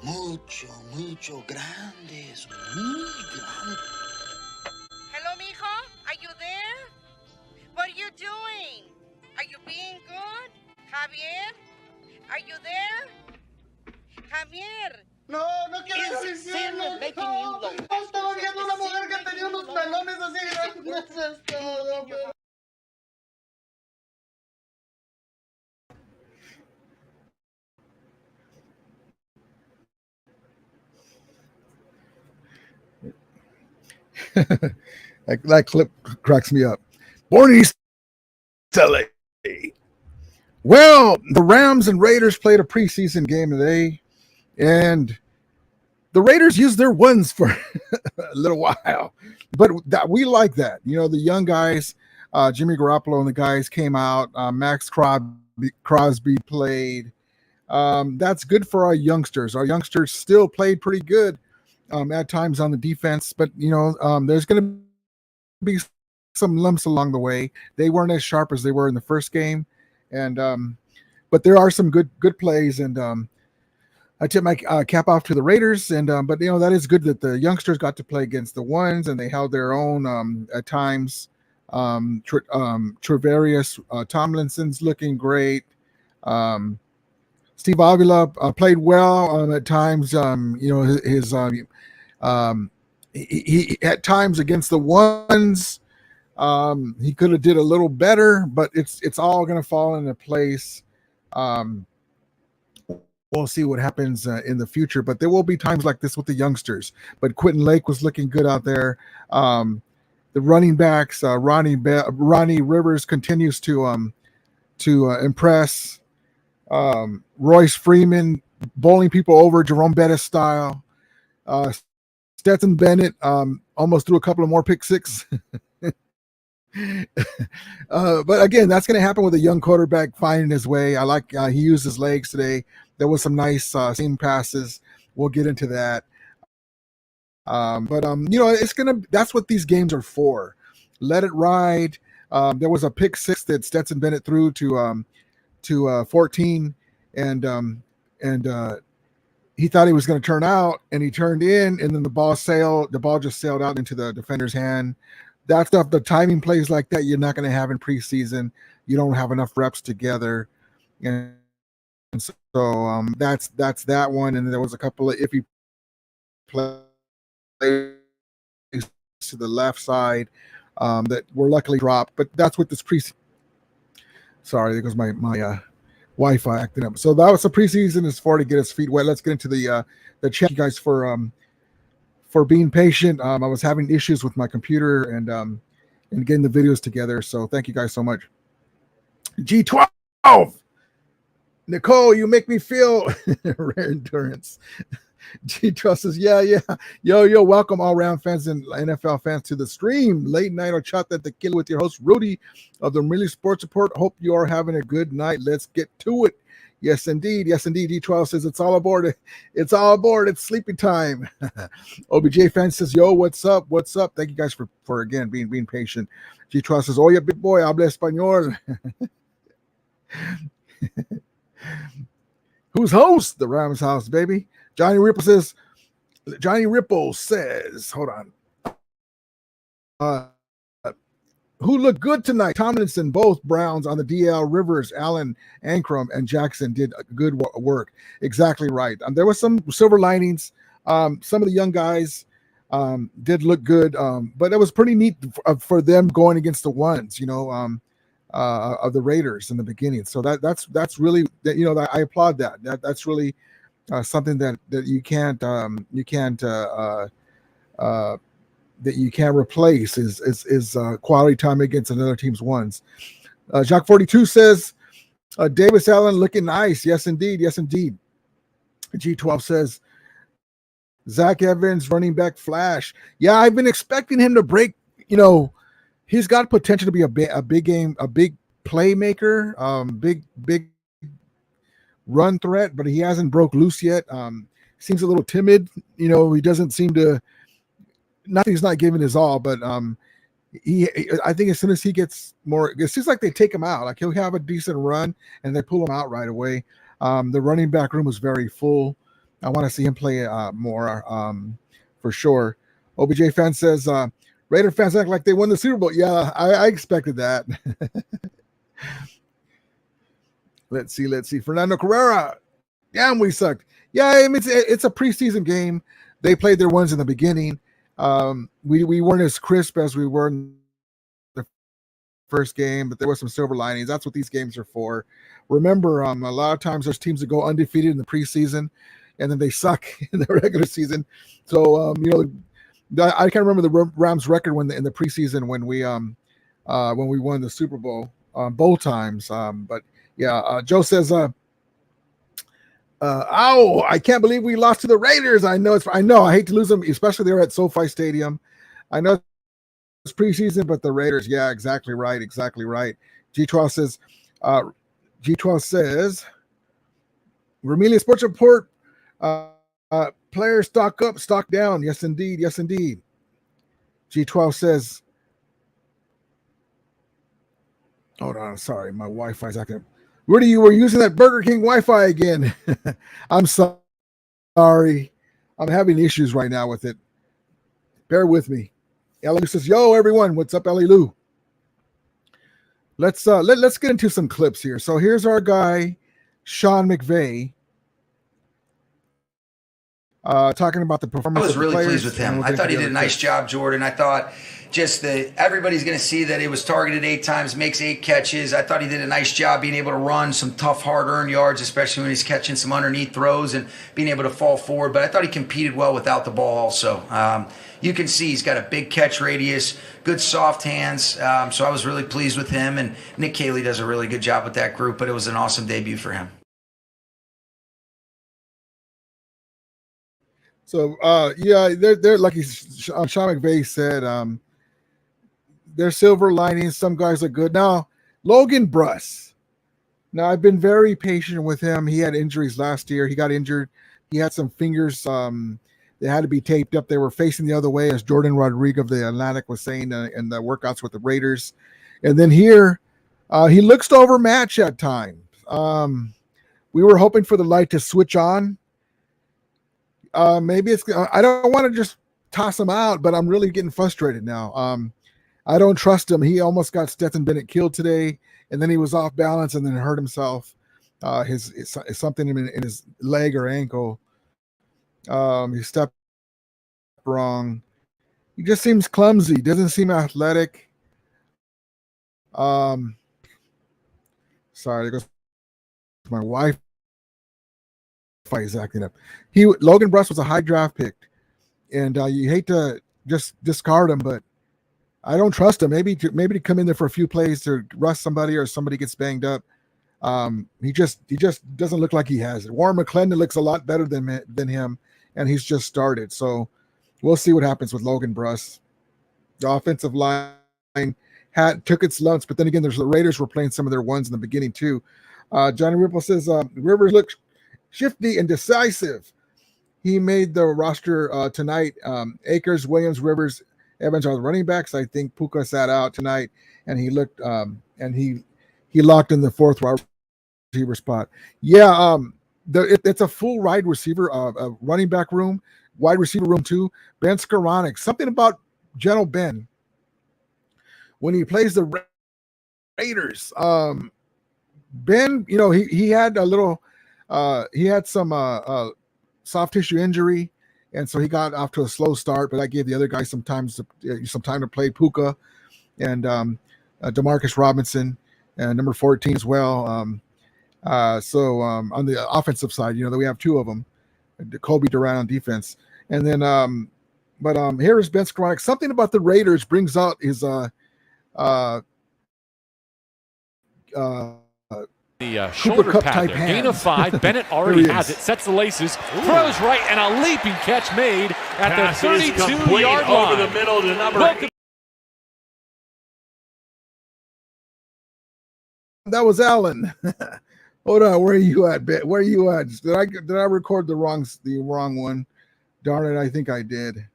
mucho grandes, muy grandes. Hello, mijo? Are you there? What are you doing? Are you being good? Javier? Are you there? Javier. No, no quiero decirlo. No, estaba viendo una mujer que tenía unos pelones así grandes. Eso es todo, pero... that clip cracks me up. Born in East LA. Well, the Rams and Raiders played a preseason game today, and the Raiders used their ones for a little while, but we like that. You know, the young guys, Jimmy Garoppolo and the guys came out. Max Crosby played. That's good for our youngsters. Our youngsters still played pretty good at times on the defense, but you know, there's going to be some lumps along the way. They weren't as sharp as they were in the first game, and but there are some good plays. And I tip my cap off to the Raiders, and but you know that is good that the youngsters got to play against the ones, and they held their own at times. Travarius Tomlinson's looking great. Steve Avila played well at times. You know his he at times against the ones he could have did a little better, but it's all going to fall into place. We'll see what happens in the future, but there will be times like this with the youngsters. But Quentin Lake was looking good out there. The running backs, Ronnie Rivers continues to impress. Royce Freeman bowling people over Jerome Bettis style. Stetson Bennett almost threw a couple of more pick six. But again, that's going to happen with a young quarterback finding his way. I like he used his legs today. There was some nice seam passes. We'll get into that. But you know, that's what these games are for. Let it ride. There was a pick six that Stetson Bennett threw to 14, and he thought he was going to turn out, and he turned in, and then the ball just sailed out into the defender's hand. That stuff, the timing plays like that, you're not going to have in preseason. You don't have enough reps together, and so that's that one. And there was a couple of iffy plays to the left side that were luckily dropped, but that's what this preseason. Sorry, there goes my Wi-Fi acting up. So that was the preseason is for to get his feet wet. Let's get into the chat, you guys, for being patient. I was having issues with my computer and getting the videos together. So thank you guys so much. G12, Nicole, you make me feel rare endurance. G12 says, yeah. Yo, welcome all round fans and NFL fans to the stream. Late night or chat that tequila with your host, Rudy of the Really Sports Report. Hope you are having a good night. Let's get to it. Yes, indeed. D12 says it's all aboard. It's all aboard. It's sleepy time. OBJ fan says, yo, what's up? Thank you guys for again being patient. G12 says, oye, big boy, habla español. Who's host? The Rams house, baby. Johnny Ripple says, hold on. Who looked good tonight? Tomlinson, both Browns on the DL. Rivers, Allen, Ankrum, and Jackson did good work. Exactly right. There was some silver linings. Some of the young guys did look good, but it was pretty neat for them going against the ones, you know, of the Raiders in the beginning. So that's really, you know, I applaud that. That's really something that you can't that you can't replace is quality time against another team's ones. Jacques 42 says, Davis Allen looking nice. Yes, indeed. G12 says, Zach Evans running back flash. Yeah, I've been expecting him to break. You know, he's got potential to be a big playmaker, big run threat, but he hasn't broke loose yet. Seems a little timid. You know, he doesn't seem to. Nothing, he's not giving his all, but I think as soon as he gets more, it seems like they take him out. Like he'll have a decent run and they pull him out right away. The running back room was very full. I want to see him play more for sure. OBJ fan says Raider fans act like they won the Super Bowl. Yeah, I expected that. Let's see. Fernando Carrera. Damn, we sucked. Yeah, I mean, it's a preseason game. They played their ones in the beginning. We weren't as crisp as we were in the first game, but there were some silver linings. That's what these games are for. Remember, a lot of times there's teams that go undefeated in the preseason, and then they suck in the regular season. So I can't remember the Rams record in the preseason when we won the Super Bowl both times. But yeah, Joe says, I can't believe we lost to the Raiders. I know. I hate to lose them, especially they're at SoFi Stadium. I know it's preseason, but the Raiders. Yeah, exactly right. G12 says, Vermilion Sports Report. Players stock up, stock down. Yes, indeed. G12 says, hold on. Sorry, my Wi-Fi's acting. Rudy, you were using that Burger King Wi-Fi again. I'm sorry. I'm having issues right now with it. Bear with me. Ellie says, yo, everyone. What's up, Ellie Lou? Let's get into some clips here. So here's our guy, Sean McVay, talking about the performance. I was of really the players, pleased with him. I thought he did a nice job, Jordan. I thought just that everybody's going to see that it was targeted 8 times, makes 8 catches. I thought he did a nice job being able to run some tough, hard-earned yards, especially when he's catching some underneath throws and being able to fall forward. But I thought he competed well without the ball also. You can see he's got a big catch radius, good soft hands. So I was really pleased with him. And Nick Caley does a really good job with that group, but it was an awesome debut for him. So they're like Sean McVay said, there's silver linings. Some guys are good. Now, Logan Bruss. Now, I've been very patient with him. He had injuries last year. He got injured. He had some fingers that had to be taped up. They were facing the other way, as Jordan Rodriguez of the Atlantic was saying in the workouts with the Raiders. And then here, he looks to overmatch at times. We were hoping for the light to switch on. Maybe it's. I don't want to just toss him out, but I'm really getting frustrated now. I don't trust him. He almost got Stetson Bennett killed today, and then he was off balance and then hurt himself. His something in his leg or ankle. He stepped wrong. He just seems clumsy. Doesn't seem athletic. Sorry, there goes my wife. Is acting up. Logan Bruss was a high draft pick, and you hate to just discard him, but I don't trust him. Maybe to come in there for a few plays to rush somebody or somebody gets banged up. He just doesn't look like he has it. Warren McClendon looks a lot better than him, and he's just started. So we'll see what happens with Logan Bruss. The offensive line took its lumps, but then again, the Raiders were playing some of their ones in the beginning too. Johnny Ripple says Rivers looks shifty and decisive. He made the roster tonight. Akers, Williams, Rivers, Evans are the running backs. I think Puka sat out tonight, and he looked and he locked in the 4th wide receiver spot. Yeah, it's a full wide receiver, running back room, wide receiver room too. Ben Skoranek. Something about Gentle Ben when he plays the Raiders. Ben, he had a little. He had some soft tissue injury, and so he got off to a slow start. But I gave the other guys some time to play. Puka and Demarcus Robinson and number 14 as well. So on the offensive side, we have 2 of them, Kobe Durant on defense, and then here is Ben Skoranek. Something about the Raiders brings out his the shoulder pad there. Gain of 5. Bennett already has it. Sets the laces. Throws right, and a leaping catch made at the 32-yard line. Over the middle to number 8. That was Allen. Hold on, where are you at? Where are you at? Did I record the wrong one? Darn it, I think I did.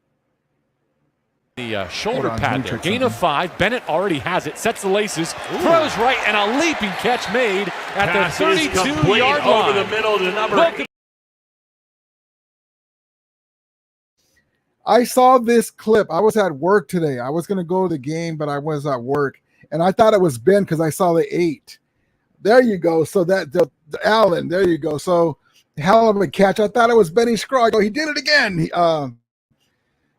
The shoulder pad there. Gain of 5. Bennett already has it. Sets the laces. Throws right, and a leaping catch made at the 32-yard line. Over the middle to number 8. I saw this clip. I was at work today. I was going to go to the game, but I was at work, and I thought it was Ben because I saw the 8. There you go. So that the Allen. There you go. So hell of a catch. I thought it was Benny Scruggs. Oh, he did it again.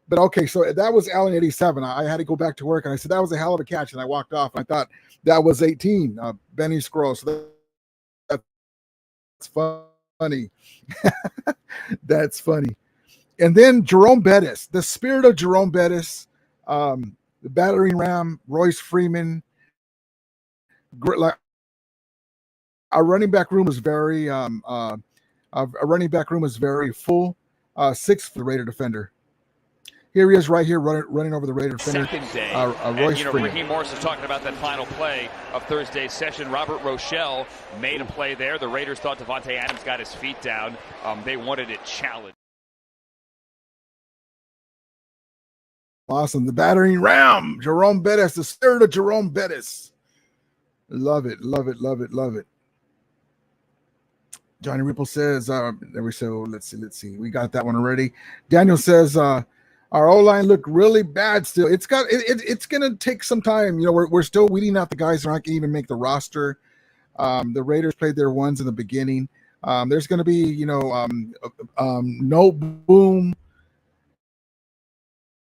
But okay, so that was Allen 87. I had to go back to work, and I said that was a hell of a catch, and I walked off. I thought that was 18, Benny Scruggs. So that's funny. That's funny. And then Jerome Bettis, the spirit of Jerome Bettis, the battering ram, Royce Freeman. Like our running back room is very full. 6th for the Raider defender. Here he is right here running over the Raider defender. Second day. Royce Freeman. Raheem Morris is talking about that final play of Thursday's session. Robert Rochelle made a play there. The Raiders thought Devontae Adams got his feet down. They wanted it challenged. Awesome. The battering ram, Jerome Bettis, the spirit of Jerome Bettis. Love it, love it, love it, love it. Johnny Ripple says, let's see. We got that one already. Daniel says, our O-line looked really bad still. It's gonna take some time. You know, we're still weeding out the guys who aren't gonna even make the roster. The Raiders played their ones in the beginning. There's gonna be, No Boom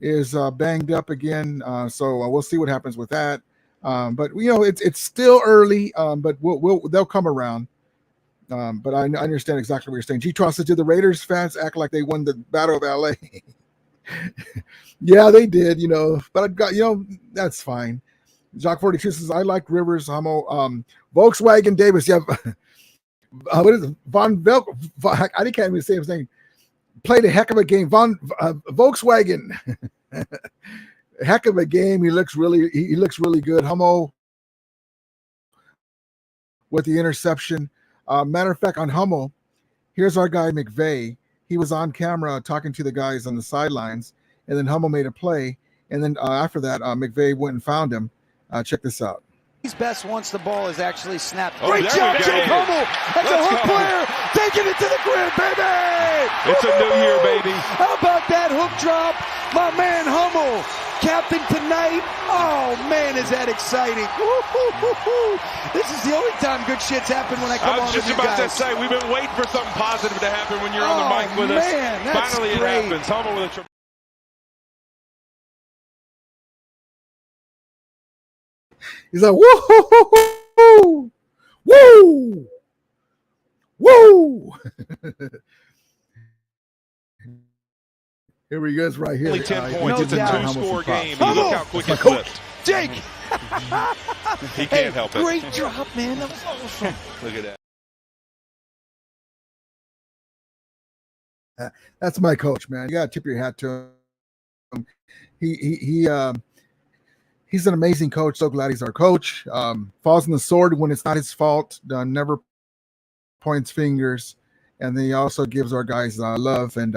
is banged up again, so we'll see what happens with that. But it's still early, but they'll come around. But I understand exactly what you're saying. G-Tross says, did the Raiders fans act like they won the Battle of LA? Yeah, they did, but I got, that's fine. Jock 42 says, I like Rivers, Hummel, Volkswagen Davis. Yeah, what is it? I can't even say his name. Played a heck of a game. Volkswagen, heck of a game. He looks really good. Hummel with the interception. Matter of fact, on Hummel, here's our guy McVay. He was on camera talking to the guys on the sidelines, and then Hummel made a play. And then after that, McVay went and found him. Check this out. He's best once the ball is actually snapped. Great job, Jake Hummel. That's a hook player. Taking it to the grid, baby. It's a new year, baby. How about that hook drop? My man Hummel, captain tonight. Oh, man, is that exciting. This is the only time good shit's happened when I come on with you guys. I was just about to say, we've been waiting for something positive to happen when you're on the mic with us. Finally, it happens. Hummel with a He's like, woo, woo, woo. Here he goes right here. Only 10 points. It's a 2-score game. Look how quick it flipped. Jake. He can't help it. Great drop, man. That was awesome. Look at that. That's my coach, man. You got to tip your hat to him. He's an amazing coach. So glad he's our coach. Falls on the sword when it's not his fault. Never points fingers. And then he also gives our guys love. And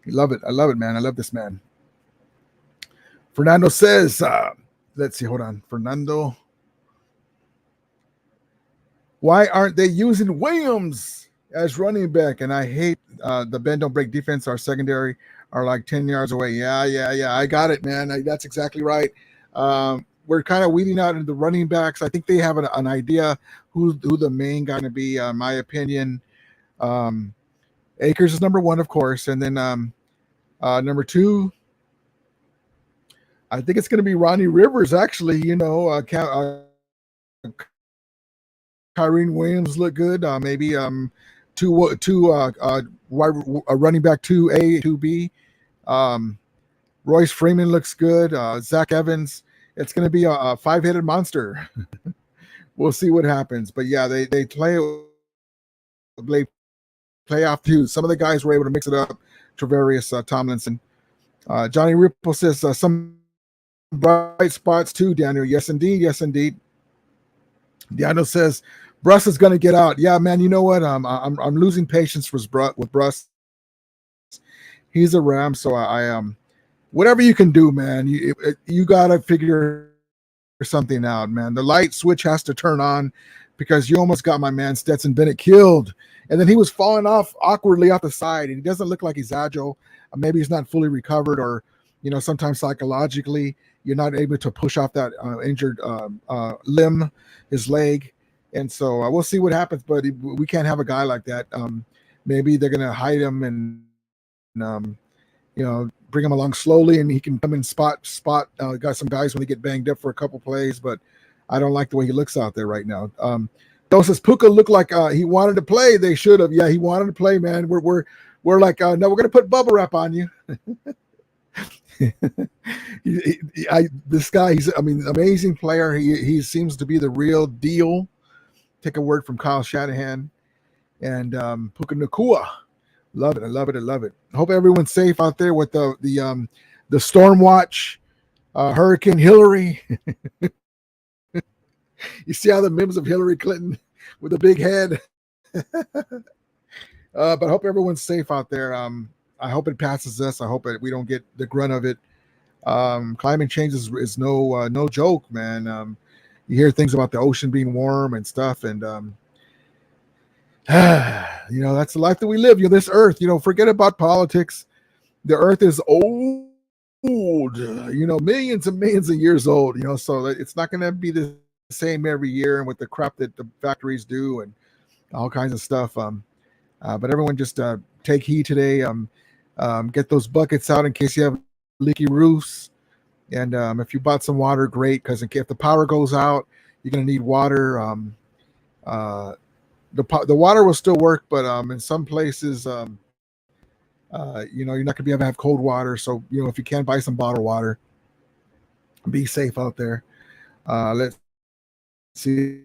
love it. I love it, man. I love this man. Fernando says, let's see. Hold on. Fernando. Why aren't they using Williams as running back? And I hate the bend don't break defense. Our secondary are like 10 yards away. Yeah. I got it, man. That's exactly right. We're kind of weeding out into the running backs. I think they have an idea who the main guy to be, in my opinion. Akers is number 1, of course. And then number 2, I think it's going to be Ronnie Rivers, actually. Kyrene Williams look good. Maybe two running back 2A, 2B. Royce Freeman looks good. Zach Evans. It's going to be a 5-headed monster. We'll see what happens. But yeah, they play off too. Some of the guys were able to mix it up. Travarius Tomlinson. Johnny Ripple says some bright spots too, Daniel. Yes, indeed. Yes, indeed. Daniel says Bruss is going to get out. Yeah, man. You know what? I'm losing patience with Bruss. He's a Ram, so I whatever you can do, man, you got to figure something out, man. The light switch has to turn on. because you almost got my man Stetson Bennett killed. And then he was falling off awkwardly off the side, and he doesn't look like he's agile. Maybe he's not fully recovered, or, sometimes psychologically you're not able to push off that injured limb, his leg. And so we'll see what happens, but we can't have a guy like that. Maybe they're going to hide him and, bring him along slowly, and he can come in spot. Got some guys when they get banged up for a couple plays, but I don't like the way he looks out there right now. Though says Puka looked like he wanted to play. They should have. Yeah, he wanted to play, man. We're like, no, we're going to put bubble wrap on you. This guy, he's amazing player. He seems to be the real deal. Take a word from Kyle Shanahan and Puka Nacua. Love it. I love it. I love it. I hope everyone's safe out there with the storm watch, Hurricane Hillary. You see how the memes of Hillary Clinton with a big head. But I hope everyone's safe out there. I hope it passes us. I hope we don't get the grunt of it. Climate change is no joke, man. You hear things about the ocean being warm and stuff, and that's the life that we live. This earth, forget about politics. The earth is old, millions and millions of years old, so it's not going to be the same every year, and with the crap that the factories do and all kinds of stuff. But everyone just take heed today. Get those buckets out in case you have leaky roofs. And if you bought some water, great, because if the power goes out, you're going to need water. The water will still work, but in some places, you're not going to be able to have cold water. So, if you can, buy some bottled water. Be safe out there. Let's see.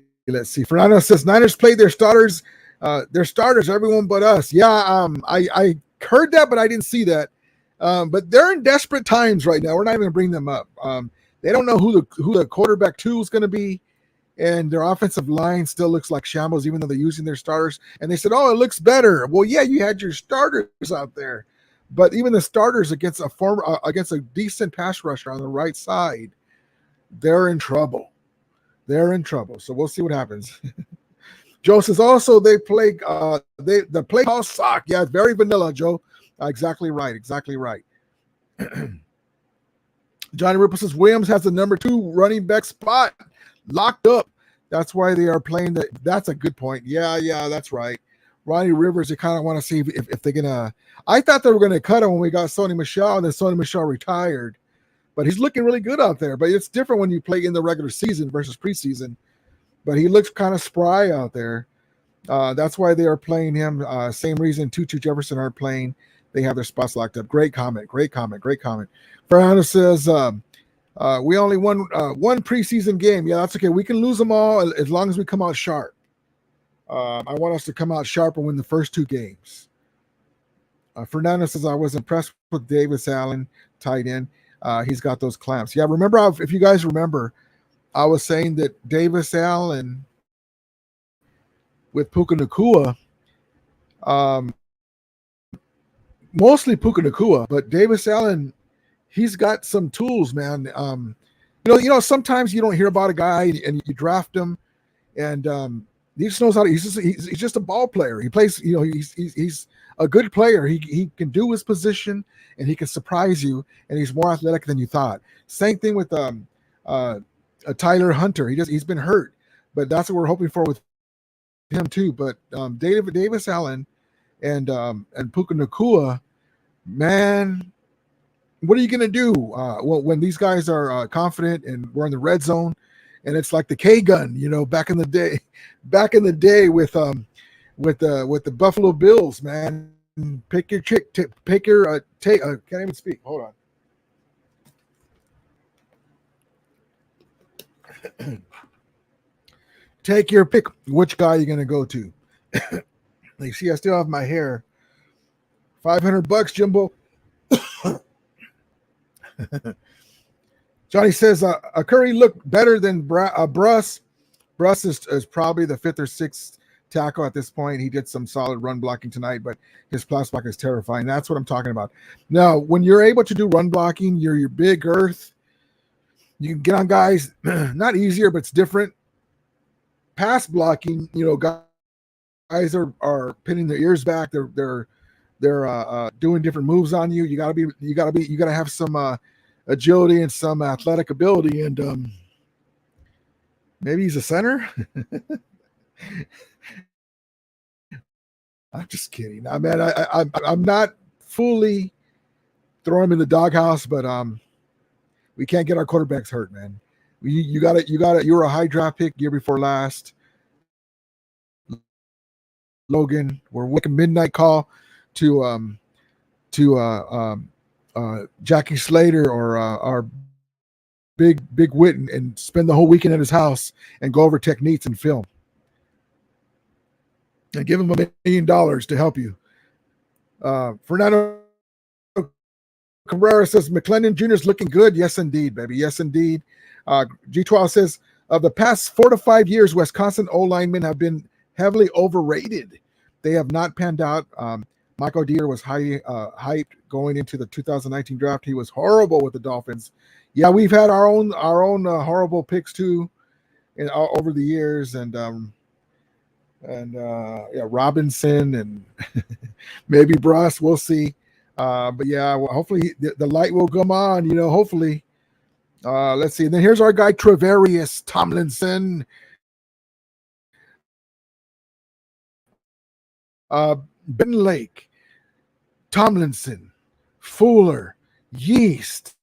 Fernando says Niners played their starters, everyone but us. Yeah, I heard that, but I didn't see that. But they're in desperate times right now. We're not even going to bring them up. They don't know who the quarterback 2 is going to be, and their offensive line still looks like shambles, even though they're using their starters. And they said, "Oh, it looks better." Well, yeah, you had your starters out there, but even the starters against a decent pass rusher on the right side, they're in trouble. So we'll see what happens. Joe says also they play the play call suck. Yeah, it's very vanilla, Joe. Exactly right. Johnny Ripple says Williams has the number 2 running back spot locked up. That's why they are playing that. That's a good point. Yeah, that's right. Ronnie Rivers, they kind of want to see if they're gonna. I thought they were gonna cut him when we got Sony Michel, and then Sony Michel retired. But he's looking really good out there. But it's different when you play in the regular season versus preseason. But he looks kind of spry out there. That's why they are playing him. Same reason Tutu Jefferson aren't playing. They have their spots locked up. Great comment. Fernando says, we only won one preseason game. Yeah, that's okay. We can lose them all as long as we come out sharp. I want us to come out sharp and win the first 2 games. Fernando says, I was impressed with Davis Allen, tight end. He's got those clamps. Yeah, remember, if you guys remember, I was saying that Davis Allen with Puka Nacua, mostly Puka Nacua, but Davis Allen, he's got some tools, man. Sometimes you don't hear about a guy and you draft him, and he just knows how to. He's just a ball player. He plays. He's a good player. He can do his position, and he can surprise you. And he's more athletic than you thought. Same thing with Tyler Hunter. He's been hurt, but that's what we're hoping for with him too. But Davis Allen and Puka Nacua, man, what are you gonna do? When these guys are confident and we're in the red zone, and it's like the K gun, back in the day with the Buffalo Bills, man. Pick your chick, pick your take. Can't even speak. Hold on. Take your pick. Which guy are you gonna go to? You see, I still have my hair. $500, Jimbo. Johnny says Curry looked better than Bruss. Bruss is probably the 5th or 6th tackle at this point. He did some solid run blocking tonight, but his pass block is terrifying. That's what I'm talking about. Now, when you're able to do run blocking, you're your big earth. You can get on guys, not easier, but it's different. pass blocking, guys are pinning their ears back. They're doing different moves on you. You gotta have some agility and some athletic ability. And maybe he's a center. I'm just kidding. I mean, I'm not fully throwing him in the doghouse, but we can't get our quarterbacks hurt, man. You got it. You were a high draft pick year before last. Logan, we're making a midnight call to Jackie Slater or our big Witten and spend the whole weekend at his house and go over techniques and film. And give him $1 million to help you. Fernando Cabrera says McClendon Jr. is looking good. Yes, indeed, baby. Yes, indeed. G12 says of the past 4 to 5 years, Wisconsin O linemen have been heavily overrated. They have not panned out. Michael Deere was hyped going into the 2019 draft. He was horrible with the Dolphins. Yeah, we've had our own horrible picks too, over the years, and Robinson and maybe Bruss. We'll see. But yeah, well, hopefully the light will come on. Hopefully. Let's see. And then here's our guy Travarius Tomlinson. Ben Lake, Tomlinson, Fuller, Yeast,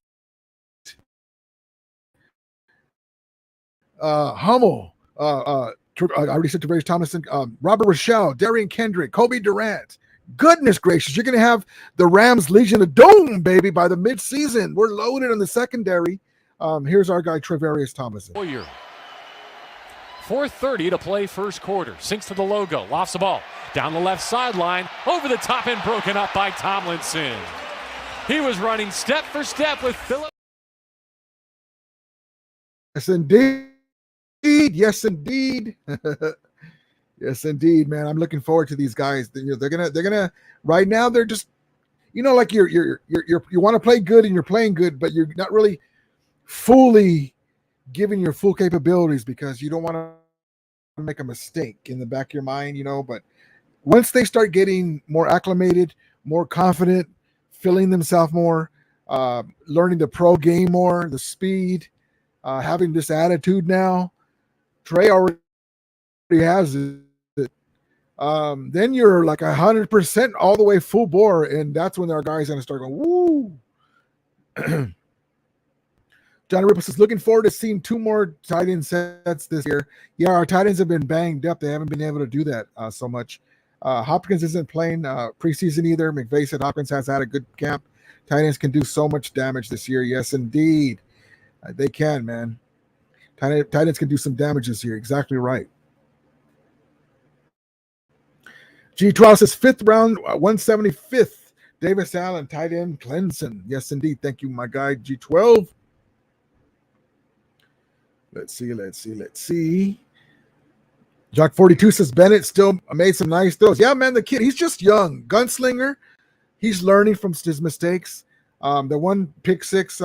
Hummel, I already said Travarius Tomlinson, Robert Rochelle, Darian Kendrick, Kobe Durant. Goodness gracious, you're going to have the Rams Legion of Doom, baby, by the midseason. We're loaded on the secondary. Here's our guy Travarius Tomlinson. 4:30 to play first quarter. Sinks to the logo, lofts the ball down the left sideline, over the top and broken up by Tomlinson. He was running step for step with Philip. Yes, indeed. Yes, indeed. Yes, indeed, man. I'm looking forward to these guys. They're gonna. Right now, they're just, like you want to play good and you're playing good, but you're not really fully giving your full capabilities because you don't want to make a mistake in the back of your mind, But once they start getting more acclimated, more confident, feeling themselves more, learning the pro game more, the speed, having this attitude now, Trey already has it. Then you're like 100% all the way full bore, and that's when our guys are going to start going, woo. John Ripple says, looking forward to seeing 2 more tight end sets this year. Yeah, our tight ends have been banged up. They haven't been able to do that so much. Hopkins isn't playing preseason either. McVay said Hopkins has had a good camp. Tight ends can do so much damage this year. Yes, indeed. They can, man. Tight ends can do some damage this year. Exactly right. G12 says 5th round, 175th. Davis Allen, tight end, Clemson. Yes, indeed. Thank you, my guy, G12. Let's see. Jock 42 says Bennett still made some nice throws. Yeah, man, the kid, he's just young. Gunslinger. He's learning from his mistakes. The one pick six,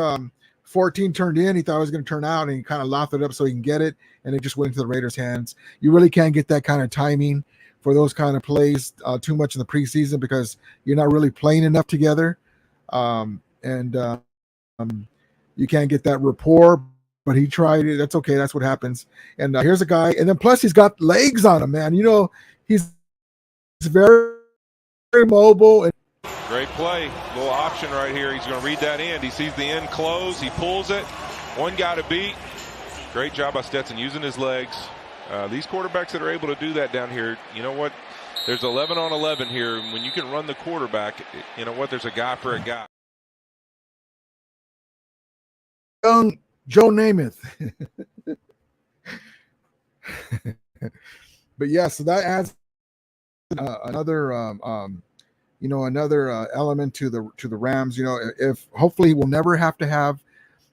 14 turned in. He thought it was going to turn out, and he kind of locked it up so he can get it, and it just went into the Raiders' hands. You really can't get that kind of timing for those kind of plays too much in the preseason because you're not really playing enough together. You can't get that rapport. But he tried it. That's okay. That's what happens. And here's a guy. And then plus he's got legs on him, man. He's very, very mobile. And great play. Little option right here. He's going to read that end. He sees the end close. He pulls it. One guy to beat. Great job by Stetson using his legs. These quarterbacks that are able to do that down here, you know what? There's 11 on 11 here. When you can run the quarterback, you know what? There's a guy for a guy. Young Joe Namath. But yeah, so that adds another element to the Rams. If hopefully we'll never have to have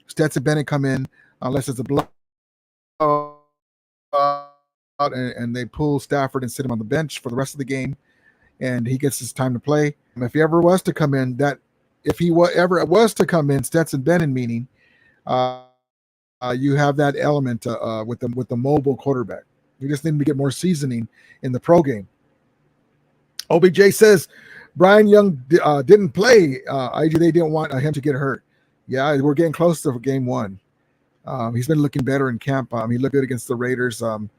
Stetson Bennett come in unless it's a blowout and they pull Stafford and sit him on the bench for the rest of the game, and he gets his time to play. And if he ever was to come in, Stetson Bennett meaning. You have that element with the mobile quarterback. We just need to get more seasoning in the pro game. OBJ says Brian Young didn't play. They didn't want him to get hurt. Yeah, we're getting close to game 1. He's been looking better in camp. He looked good against the Raiders in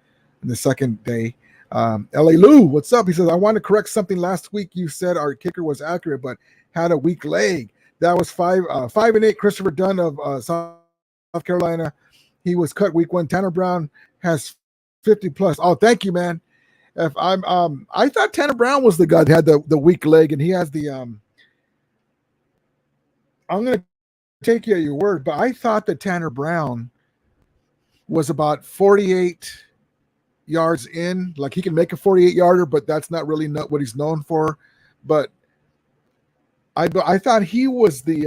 the second day. LA Lou, what's up? He says, I want to correct something. Last week you said our kicker was accurate, but had a weak leg. That was 5-8. Christopher Dunn of South Carolina. He was cut week 1. Tanner Brown has 50 plus. Oh, thank you, man. If I thought Tanner Brown was the guy that had the weak leg, and he has the I'm gonna take you at your word, but I thought that Tanner Brown was about 48 yards in. Like, he can make a 48-yarder, but that's not really what he's known for. But I thought he was the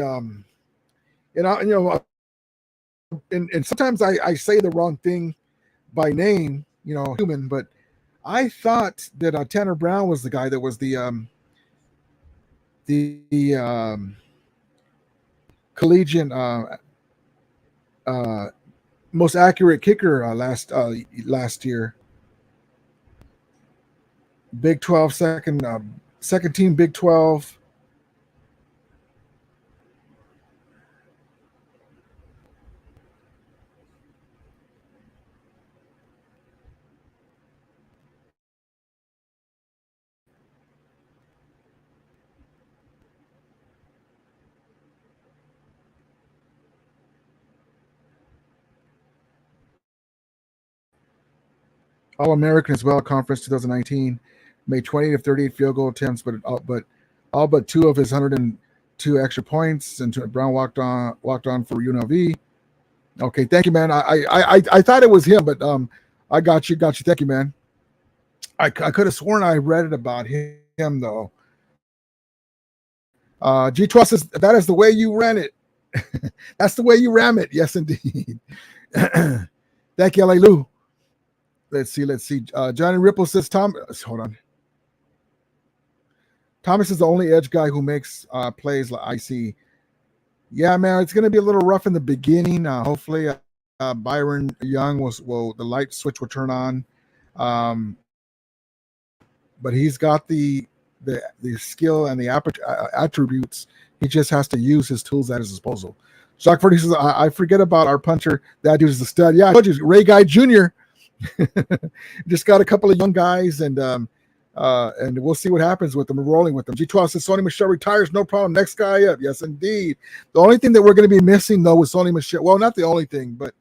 and sometimes I say the wrong thing by name, human, but I thought that Tanner Brown was the guy that was the collegiate most accurate kicker last year. Big 12 second team Big 12. All-American as well, conference 2019. Made 20 of 38 field goal attempts, but all but 2 of his 102 extra points. And Brown walked on for UNLV. Okay, thank you, man. I thought it was him, but I got you. Thank you, man. I could have sworn I read it about him though. G12 says that is the way you ran it. That's the way you ram it. Yes, indeed. Thank you, LA Lou. Let's see. Johnny Ripple says, hold on. Thomas is the only edge guy who makes plays like I see. Yeah, man, it's going to be a little rough in the beginning. Hopefully, Byron Young the light switch will turn on. But he's got the skill and the attributes. He just has to use his tools at his disposal. Jacques Furdy says, I forget about our puncher. That dude's a stud. Yeah, I told you, Ray Guy Jr. Just got a couple of young guys, and we'll see what happens with them. We're rolling with them. G12 says Sony Michel retires, no problem. Next guy up. Yes, indeed. The only thing that we're going to be missing, though, with Sony Michel, well, not the only thing, but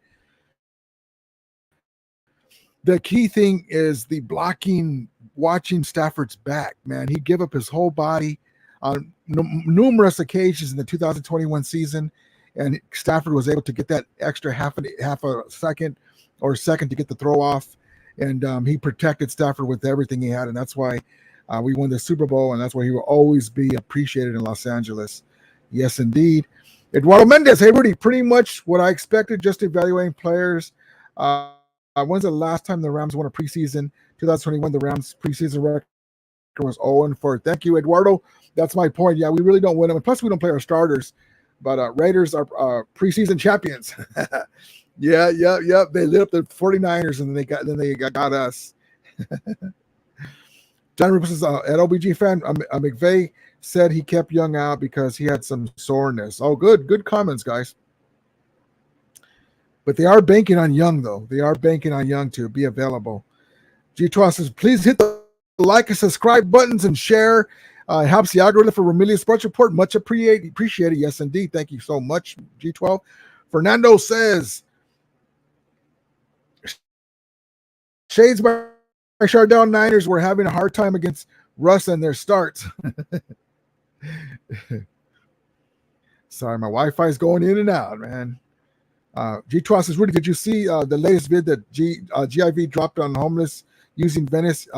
the key thing is the blocking, watching Stafford's back, man. He gave up his whole body on numerous occasions in the 2021 season, and Stafford was able to get that extra half a second or second to get the throw off, and he protected Stafford with everything he had, and that's why we won the Super Bowl, and that's why he will always be appreciated in Los Angeles. Yes, indeed. Eduardo Mendez, hey, Rudy, pretty much what I expected, just evaluating players. When's the last time the Rams won a preseason? 2021, the Rams preseason record was 0-4. Thank you, Eduardo. That's my point. Yeah, we really don't win them, and plus we don't play our starters, but Raiders are preseason champions. Yeah. They lit up the 49ers, and then they got us. John Rupert says, at OBG fan, McVay said he kept Young out because he had some soreness. Oh, good comments, guys. But they are banking on Young, though. They are banking on Young to be available. G12 says, please hit the like and subscribe buttons and share. It helps the algorithm for Romillion Sports Report. Much appreciated. Yes, indeed. Thank you so much, G12. Fernando says, Shades by Chardell Niners were having a hard time against Russ and their starts. Sorry, my Wi-Fi is going in and out, man. G12 says, Rudy, did you see the latest vid that GIV dropped on homeless using the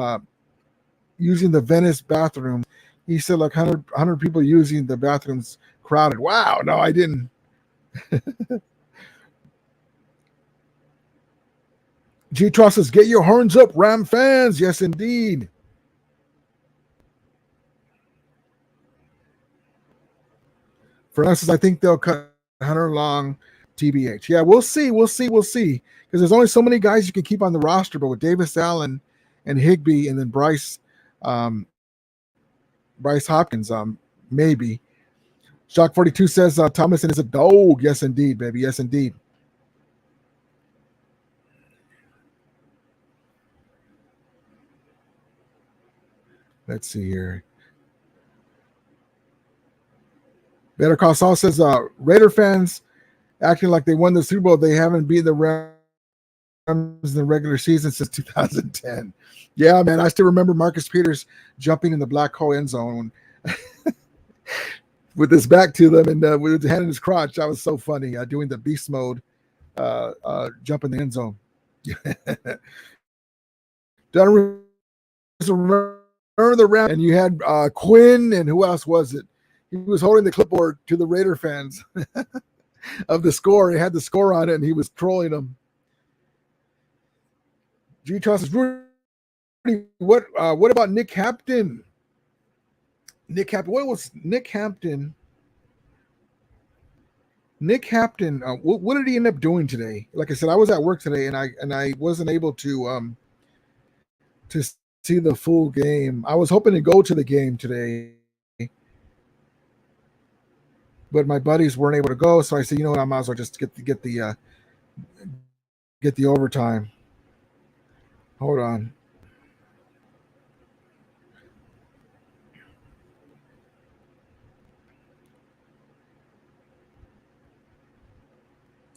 Venice bathroom? He said like 100 people using the bathrooms crowded. Wow, no, I didn't. G12 says, get your horns up, Ram fans. Yes, indeed. For us, I think they'll cut Hunter Long TBH. Yeah, we'll see. Because there's only so many guys you can keep on the roster, but with Davis Allen and Higbee and then Bryce Hopkins, maybe. Shock 42 says Tomlinson is a dog. Yes, indeed, baby. Yes, indeed. Let's see here. Better Call Saul says Raider fans acting like they won the Super Bowl. They haven't beaten the Rams in the regular season since 2010. Yeah, man. I still remember Marcus Peters jumping in the black hole end zone with his back to them and with his hand in his crotch. That was so funny. Doing the beast mode, jump in the end zone. Don't remember the Rams, and you had Quinn, and who else was it? He was holding the clipboard to the Raider fans of the score. He had the score on it, and he was trolling them. G. Charles is Rudy. What about Nick Hampton? What was Nick Hampton? What did he end up doing today? Like I said, I was at work today, and I wasn't able to see the full game. I was hoping to go to the game today, but my buddies weren't able to go. So I said, you know what, I might as well just get the overtime. Hold on.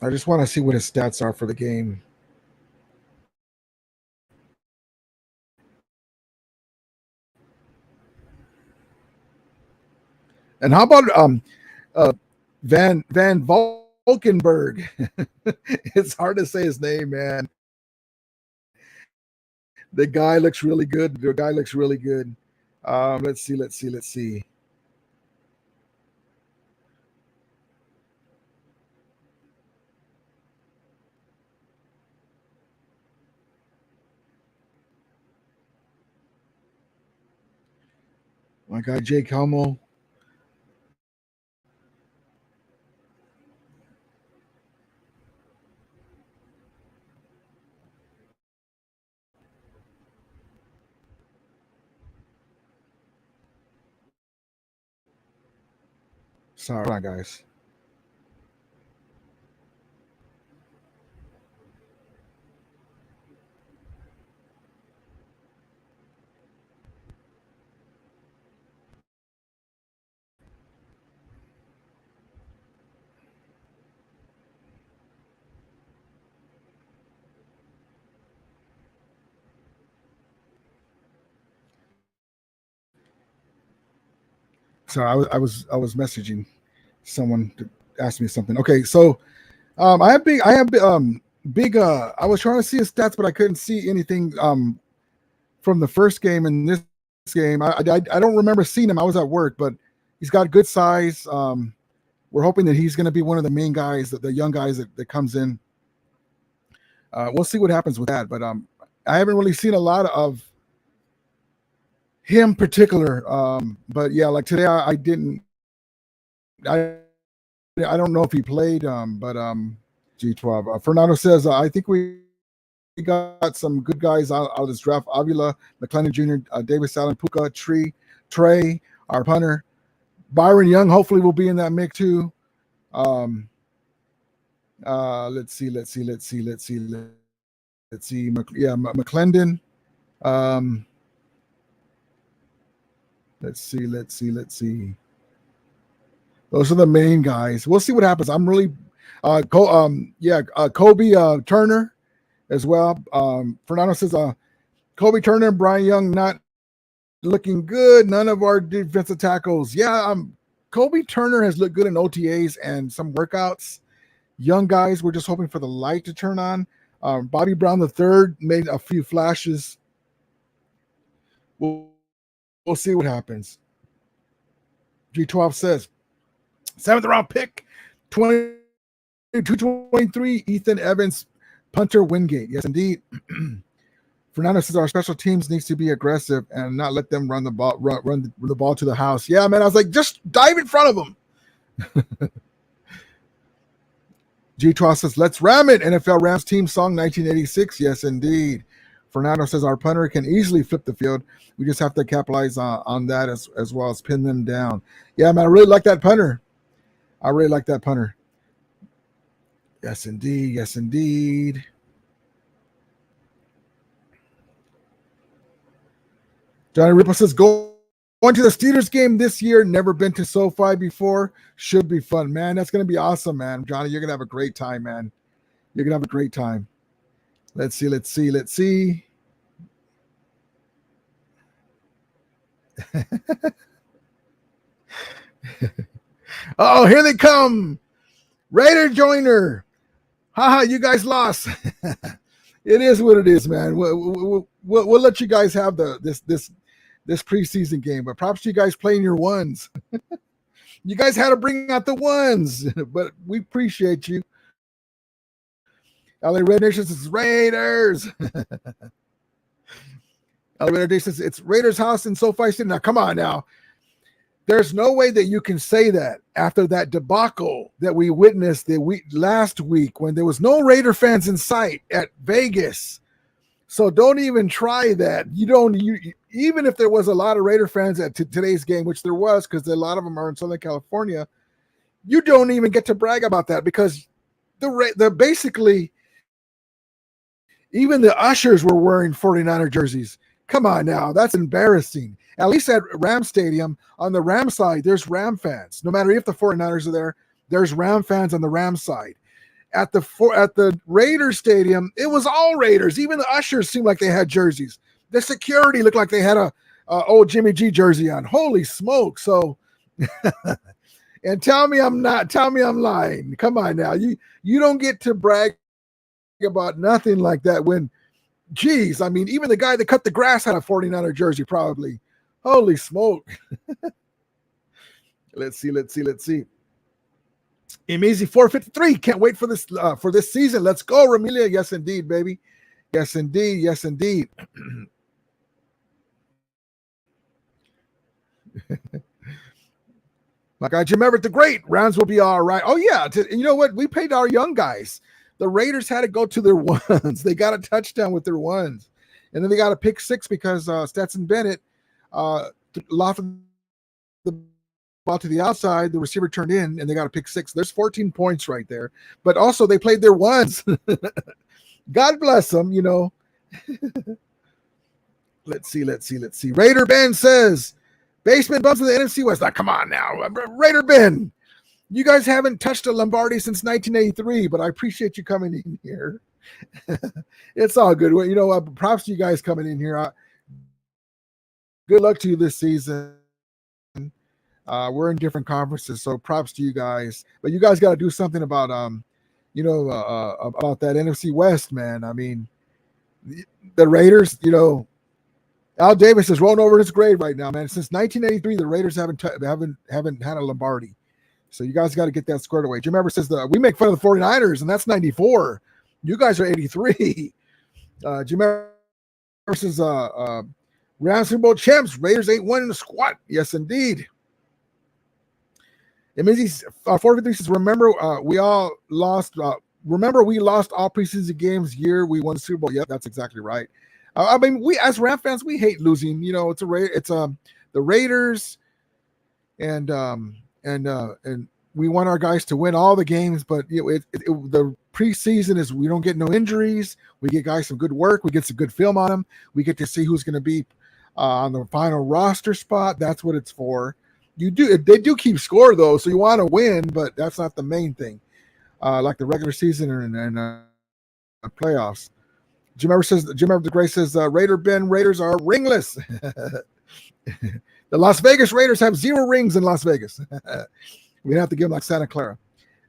I just want to see what his stats are for the game. And how about Van Valkenburg? It's hard to say his name, man. The guy looks really good. Let's see. My guy Jake Hummel. Sorry, guys. Sorry, I was messaging someone to ask me something. Okay, so I was trying to see his stats, but I couldn't see anything from the first game and this game. I don't remember seeing him. I was at work, but he's got good size. We're hoping that he's going to be one of the main guys, the young guys that comes in. We'll see what happens with that, but I haven't really seen a lot of him particular. But yeah, like today I don't know if he played, but G12. Fernando says, I think we got some good guys out of this draft. Avila, McClendon Jr., Davis Allen, Puka, Trey, our punter. Byron Young hopefully will be in that mix too. Let's see. Yeah, McClendon. Let's see. Those are the main guys. We'll see what happens. I'm really Kobe Turner as well. Fernando says Kobe Turner and Brian Young not looking good. None of our defensive tackles. Yeah, Kobe Turner has looked good in OTAs and some workouts. Young guys, we're just hoping for the light to turn on. Bobby Brown III made a few flashes. We'll see what happens. G12 says 7th round pick, 223, Ethan Evans, punter Wingate. Yes, indeed. Fernando says our special teams needs to be aggressive and not let them run the ball, run the ball to the house. Yeah, man. I was like, just dive in front of them. G12 says, let's ram it. NFL Rams team song 1986. Yes, indeed. Fernando says, our punter can easily flip the field. We just have to capitalize on that as well as pin them down. Yeah, man, I really like that punter. Yes, indeed. Yes, indeed. Johnny Ripple says, going to the Steelers game this year. Never been to SoFi before. Should be fun, man. That's going to be awesome, man. Johnny, you're going to have a great time, man. You're going to have a great time. Let's see. Oh, here they come. Raider Joiner. Haha, you guys lost. It is what it is, man. We'll let you guys have this preseason game, but props to you guys playing your ones. You guys had to bring out the ones, but we appreciate you. LA Red Nation says Raiders. LA Red Nation says it's Raiders house in SoFi City. Now, come on now. There's no way that you can say that after that debacle that we witnessed last week when there was no Raider fans in sight at Vegas. So don't even try that. Even if there was a lot of Raider fans at today's game, which there was because a lot of them are in Southern California, you don't even get to brag about that because the basically even the ushers were wearing 49er jerseys. Come on now, that's embarrassing. At least at Ram Stadium, on the Ram side, there's Ram fans. No matter if the 49ers are there, there's Ram fans on the Ram side. At the Raiders Stadium, it was all Raiders. Even the ushers seemed like they had jerseys. The security looked like they had a old Jimmy G jersey on. Holy smoke! So, and tell me I'm lying. Come on now, you don't get to brag about nothing like that when, geez, I mean, even the guy that cut the grass had a 49er jersey probably. Holy smoke. Let's see. Amazing 453. Can't wait for this season. Let's go, Ramilia. Yes, indeed, baby. Yes, indeed. My guy, Jim Everett the Great. Rams will be all right. Oh, yeah. You know what? We paid our young guys. The Raiders had to go to their ones. They got a touchdown with their ones. And then they got a pick six because Stetson Bennett lofted the ball to the outside. The receiver turned in, and they got a pick six. There's 14 points right there. But also, they played their ones. God bless them, you know. Let's see. Raider Ben says, basement bumps in the NFC West. Now, come on now. Raider Ben. You guys haven't touched a Lombardi since 1983, but I appreciate you coming in here. It's all good. You know, props to you guys coming in here. Good luck to you this season. We're in different conferences, so props to you guys. But you guys got to do something about, about that NFC West, man. I mean, the Raiders, you know, Al Davis is rolling over his grave right now, man. Since 1983, the Raiders haven't had a Lombardi. So you guys got to get that squared away. Jim Everett says we make fun of the 49ers, and that's 94. You guys are 83. Jim Everett says Rams Super Bowl champs. Raiders ain't winning the squat. Yes, indeed. Amazing 453 says, remember we lost all preseason games year we won the Super Bowl. Yep, that's exactly right. I mean, we as Ram fans, we hate losing. You know, it's the Raiders, and we want our guys to win all the games, but you know, the preseason is we don't get no injuries. We get guys some good work. We get some good film on them. We get to see who's going to be on the final roster spot. That's what it's for. They do keep score though, so you want to win, but that's not the main thing. Like the regular season and playoffs. Jim Everett the Great says Raider Ben Raiders are ringless. The Las Vegas Raiders have 0 rings in Las Vegas. We have to give them like Santa Clara.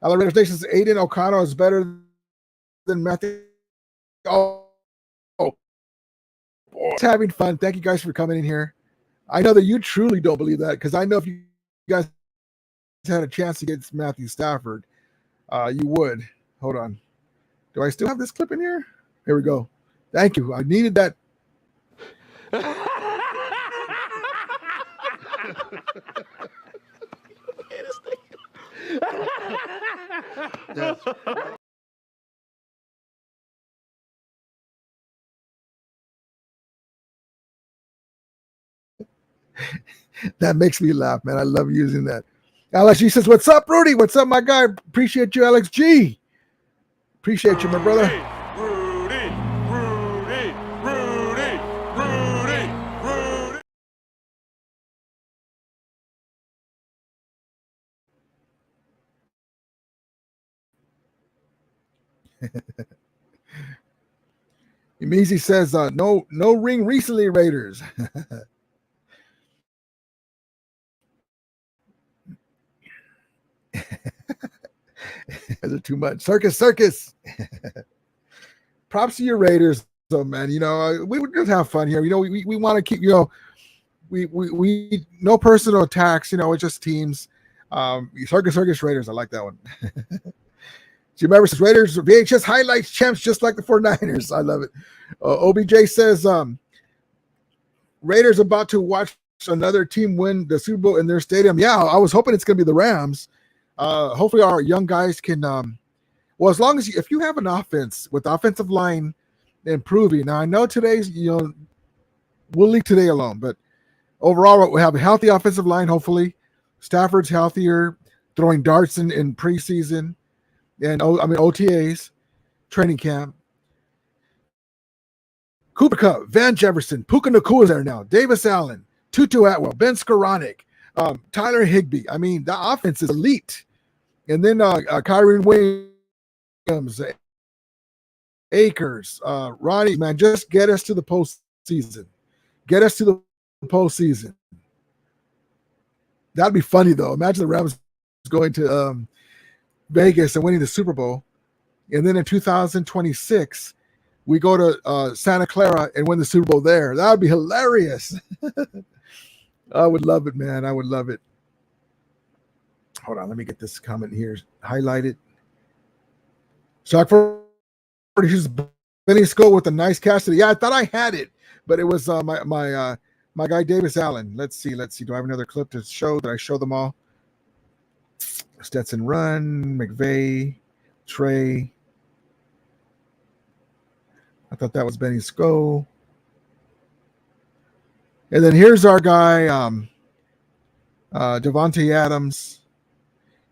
LA Raiders Nation says Aiden O'Connell is better than Matthew. Oh, boy. It's having fun. Thank you guys for coming in here. I know that you truly don't believe that because I know if you guys had a chance to get Matthew Stafford, you would. Hold on. Do I still have this clip in here? Here we go. Thank you. I needed that. Yes. That makes me laugh, man. I love using that. Alex G says, "What's up, Rudy? What's up, my guy? Appreciate you, Alex G. Appreciate you, my brother." Easy says, no ring recently, Raiders. Is it too much? Circus. Props to your Raiders, though, man. You know, we would just have fun here. You know, we want to keep, you know, we no personal attacks. You know, it's just teams. Circus Raiders. I like that one. Jim Everett says Raiders VHS highlights champs just like the 49ers. I love it. OBJ says Raiders about to watch another team win the Super Bowl in their stadium. Yeah, I was hoping it's going to be the Rams. Hopefully our young guys can well, as long as if you have an offense with the offensive line improving. Now I know today's, you know, we'll leave today alone, but overall we have a healthy offensive line. Hopefully Stafford's healthier, throwing darts in preseason and OTAs, training camp. Cooper Kupp, Van Jefferson, Puka Nacua is there now, Davis Allen, Tutu Atwell, Ben Skoranek, Tyler Higbee. I mean, the offense is elite. And then Kyron Williams, Akers, Ronnie, man, just get us to the postseason. Get us to the postseason. That'd be funny, though. Imagine the Rams going to Vegas and winning the Super Bowl. And then in 2026, we go to Santa Clara and win the Super Bowl there. That would be hilarious. I would love it, man. I would love it. Hold on. Let me get this comment here highlighted. Shock for Benny Skull with a nice catch today. Yeah, I thought I had it, but it was my guy Davis Allen. Let's see. Do I have another clip to show? Did I show them all? Stetson Run, McVay, Trey. I thought that was Benny Sko. And then here's our guy, Devontae Adams.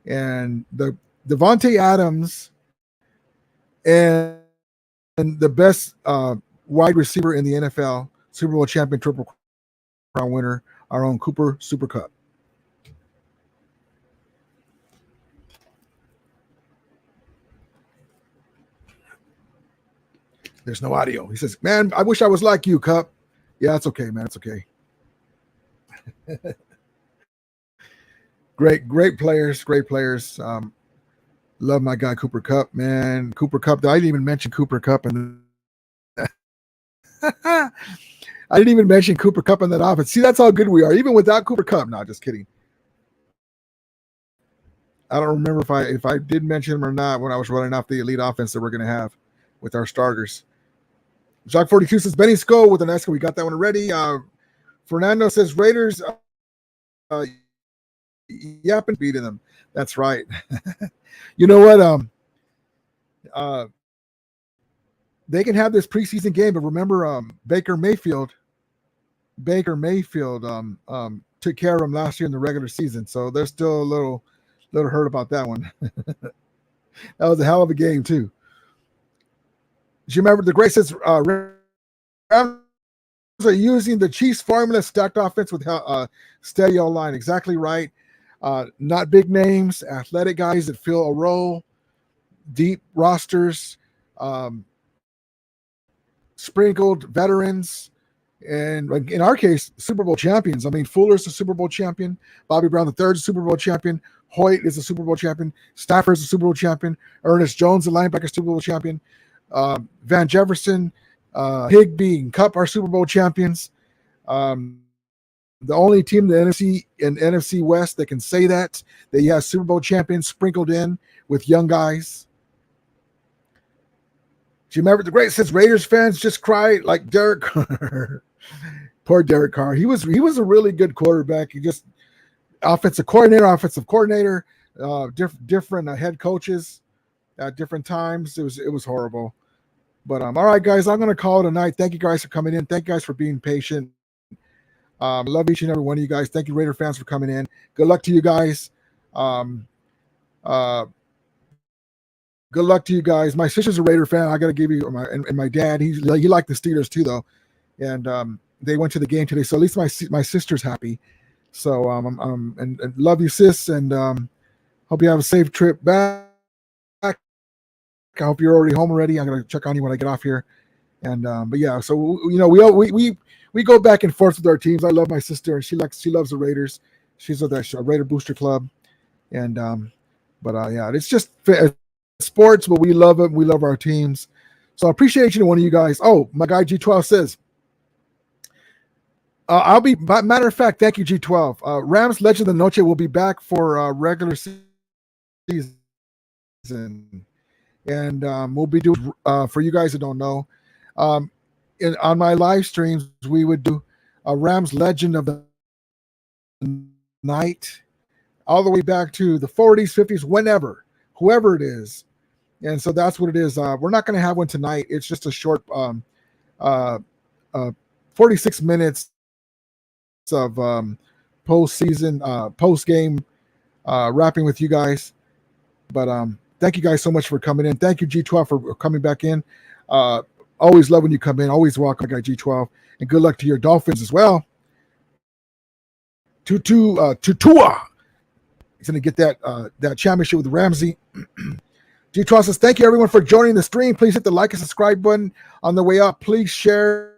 And the Devontae Adams and the best wide receiver in the NFL, Super Bowl champion, Triple Crown winner, our own Cooper Super Kupp. There's no audio. He says, man, I wish I was like you, Kupp. Yeah, it's okay, man. It's okay. Great players. Love my guy, Cooper Kupp, man. Cooper Kupp. I didn't even mention Cooper Kupp. I didn't even mention Cooper Kupp in that offense. See, that's how good we are. Even without Cooper Kupp. No, just kidding. I don't remember if I did mention him or not when I was running off the elite offense that we're going to have with our starters. Jacques 42 says Benny Sko with an S. We got that one already. Fernando says Raiders yapping beating them. That's right. You know what? They can have this preseason game, but remember Baker Mayfield took care of them last year in the regular season. So they're still a little hurt about that one. That was a hell of a game too. Do you remember the great says Rams are using the Chiefs formula, stacked offense with steady O-line. Exactly right. Not big names, athletic guys that fill a role, deep rosters, sprinkled veterans, and in our case, Super Bowl champions. I mean, Fuller's a Super Bowl champion. Bobby Brown III is a Super Bowl champion. Hoyt is a Super Bowl champion. Stafford's a Super Bowl champion. Ernest Jones, the linebacker, Super Bowl champion. Van Jefferson, Higbee, and Kupp are Super Bowl champions. The only team in the NFC and NFC West that can say that you have Super Bowl champions sprinkled in with young guys. Do you remember the great says Raiders fans just cry like Derek Carr? Poor Derek Carr. He was a really good quarterback. He just offensive coordinator, different head coaches at different times. It was horrible. But all right, guys, I'm gonna call it a night. Thank you guys for coming in. Thank you guys for being patient. Love each and every one of you guys. Thank you, Raider fans, for coming in. Good luck to you guys. Good luck to you guys. My sister's a Raider fan. I got to give you and my dad. He liked the Steelers too, though, and they went to the game today. So at least my sister's happy. So and love you, sis, and hope you have a safe trip back. I hope you're already home already. I'm gonna check on you when I get off here. And but yeah, so we go back and forth with our teams. I love my sister, and she loves the Raiders. She's with the Raider Booster Club, and but yeah, it's just sports, but we love it. We love our teams. So I appreciate each and one of you guys. Oh, my guy G12 says, I'll be, matter of fact, thank you, G12. Rams Legend of the Noche will be back for regular season. And we'll be doing, for you guys that don't know, on my live streams, we would do a Rams Legend of the Night all the way back to the 40s, 50s, whoever it is. And so that's what it is. We're not going to have one tonight. It's just a short 46 minutes of post-game wrapping with you guys. But thank you guys so much for coming in. Thank you, G12, for coming back in. Always love when you come in. Always welcome, guy G12. And good luck to your Dolphins as well. Tutua. He's going to get that championship with Ramsey. G12 says, thank you, everyone, for joining the stream. Please hit the like and subscribe button on the way up. Please share.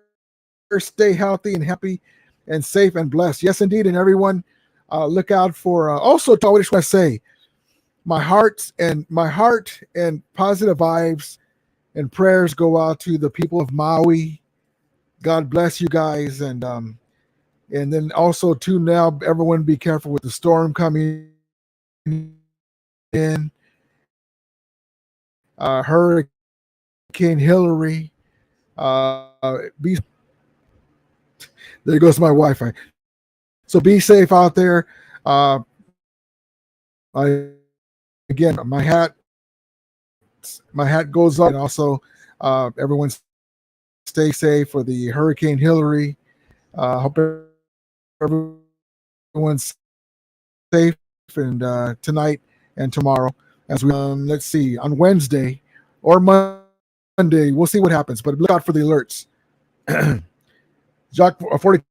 Stay healthy and happy and safe and blessed. Yes, indeed. And everyone, look out for also, I just want to say, my heart and positive vibes and prayers go out to the people of Maui. God bless you guys. And then also too, now everyone be careful with the storm coming in. Hurricane Hillary. There goes my Wi-Fi. So be safe out there. Again, my hat goes up, and also everyone stay safe for the Hurricane Hillary. Hope everyone's safe and tonight and tomorrow. As we let's see, on Wednesday or Monday, we'll see what happens. But look out for the alerts. Jacques 42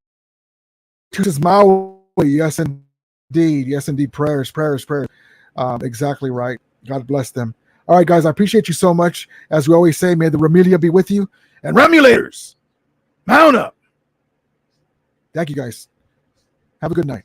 says Maui. Yes, indeed. Yes, indeed. Prayers. Exactly right. God bless them. All right, guys, I appreciate you so much. As we always say, may the Remelia be with you. And Remulators, mount up. Thank you, guys. Have a good night.